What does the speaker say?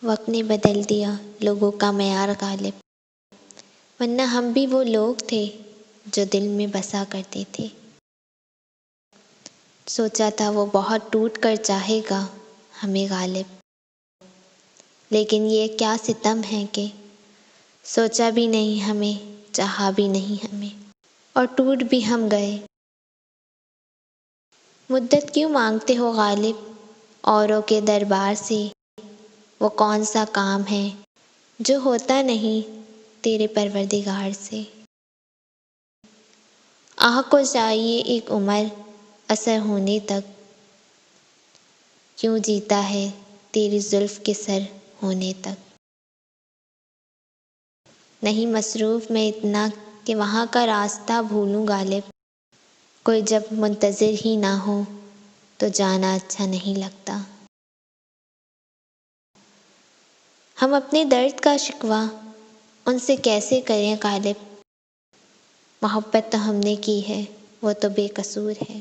وقت نے بدل دیا لوگوں کا معیار غالب، ورنہ ہم بھی وہ لوگ تھے جو دل میں بسا کرتے تھے۔ سوچا تھا وہ بہت ٹوٹ کر چاہے گا ہمیں غالب، لیکن یہ کیا ستم ہے کہ سوچا بھی نہیں ہمیں، چاہا بھی نہیں ہمیں، اور ٹوٹ بھی ہم گئے۔ مدت کیوں مانگتے ہو غالب اوروں کے دربار سے؟ وہ کون سا کام ہے جو ہوتا نہیں تیرے پروردگار سے؟ آہ کو چاہیے ایک عمر اثر ہونے تک، کیوں جیتا ہے تیری زلف کے سر ہونے تک؟ نہیں مصروف میں اتنا کہ وہاں کا راستہ بھولوں غالب، کوئی جب منتظر ہی نہ ہو تو جانا اچھا نہیں لگتا۔ ہم اپنے درد کا شکوہ ان سے کیسے کریں غالب؟ محبت تو ہم نے کی ہے، وہ تو بے قصور ہے۔